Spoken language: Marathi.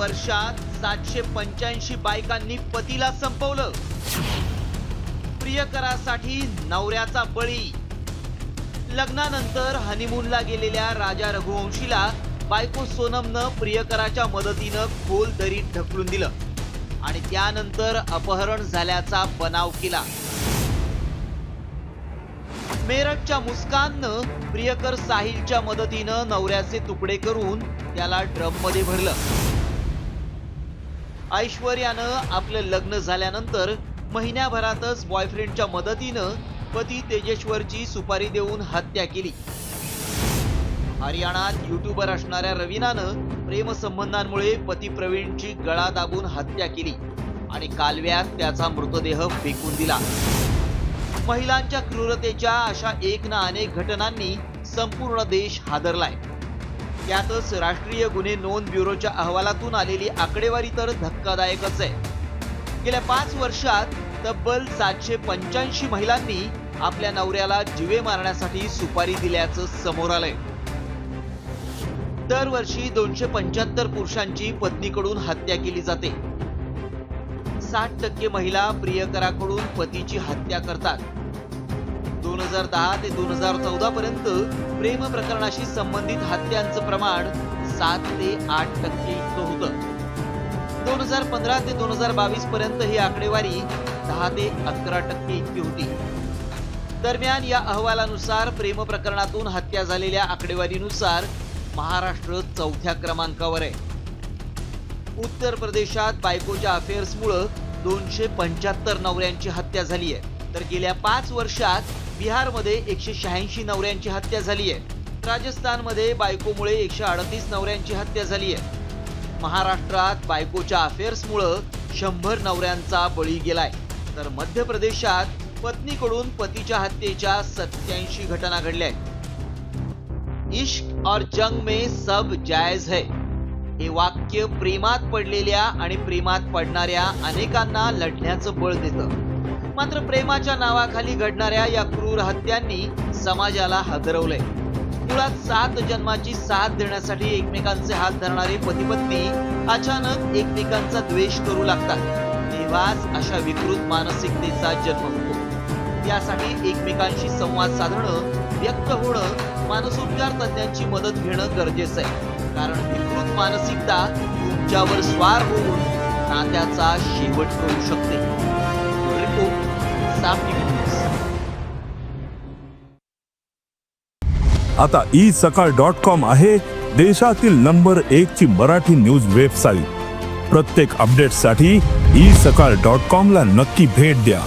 वर्षात 785 बायकांनी पतीला संपवलं. प्रियकरासाठी नवऱ्याचा बळी. लग्नानंतर हनीमूनला गेलेल्या राजा रघुवंशीला बायको सोनमनं प्रियकराच्या मदतीनं खोल दरीत ढकलून दिलं आणि त्यानंतर अपहरण झाल्याचा बनाव केला. मेरठच्या मुस्काननं प्रियकर साहिलच्या मदतीनं नवऱ्याचे तुकडे करून त्याला ड्रममध्ये भरलं. ऐश्वर्यानं आपलं लग्न झाल्यानंतर महिन्याभरातच बॉयफ्रेंडच्या मदतीनं पती तेजेश्वरची सुपारी देऊन हत्या केली. हरियाणात युट्यूबर असणाऱ्या रवीनानं प्रेमसंबंधांमुळे पती प्रवीणची गळा दाबून हत्या केली आणि कालव्यात त्याचा मृतदेह फेकून दिला. महिलांच्या क्रूरतेच्या अशा एक ना अनेक घटनांनी संपूर्ण देश हादरलाय. त्यातच राष्ट्रीय गुन्हे नोंद ब्युरोच्या अहवालातून आलेली आकडेवारी तर धक्कादायकच आहे. गेल्या 5 वर्षात तब्बल 785 महिलांनी आपल्या नवऱ्याला जीवे मारण्यासाठी सुपारी दिल्याचं समोर आलंय. दरवर्षी 275 पुरुषांची पत्नीकडून हत्या केली जाते. 60% महिला प्रियकराकडून पतीची हत्या करतात. 2010 ते 2014 पर्यंत प्रेम प्रकरणाशी संबंधित हत्यांचं प्रमाण 7 ते 8% इतकं होतं. 2015 ते 2022 पर्यंत ही आकडेवारी 10 ते 11% इतकी होती. दरम्यान या अहवालानुसार प्रेम प्रकरणातून हत्या झालेल्या आकडेवारीनुसार महाराष्ट्र 4थ्या क्रमांकावर आहे. उत्तर प्रदेशात बायकोच्या अफेअर्समुळे 275 नवऱ्यांची हत्या झाली आहे, तर गेल्या 5 वर्षात बिहारमध्ये 186 नवऱ्यांची हत्या झाली आहे. राजस्थानमध्ये बायकोमुळे 138 नवऱ्यांची हत्या झाली आहे. महाराष्ट्रात बायकोच्या अफेअर्समुळे 100 नवऱ्यांचा बळी गेलाय, तर मध्य प्रदेशात पत्नीकडून पतीच्या हत्येच्या 87 घटना घडल्या आहेत. इश्क और जंग में सब जायज है हे वाक्य प्रेमात पडलेल्या आणि प्रेमात पडणाऱ्या अनेकांना लढण्याचं बळ देतं. मात्र प्रेमाच्या नावाखाली घडणाऱ्या या क्रूर हत्यांनी समाजाला हादरवलंय. मुळात 7 जन्माची साथ देण्यासाठी एकमेकांचे हात धरणारे पती पत्नी अचानक एकमेकांचा द्वेष करू लागतात. तेव्हाच अशा विकृत मानसिकतेचा जन्म होतो. यासाठी एकमेकांशी संवाद साधणं, व्यक्त होणं, मानसोपचार तज्ञांची मदत घेणं गरजेचं आहे. कारण विकृत मानसिकता तुमच्यावर स्वार होऊन नात्याचा शेवट करू शकते. रिपोर्ट सामनी न्यूज. आता isakal.com आहे देशातील नंबर 1 ची मराठी न्यूज वेबसाईट. प्रत्येक अपडेटसाठी isakal.com ला नक्की भेट द्या.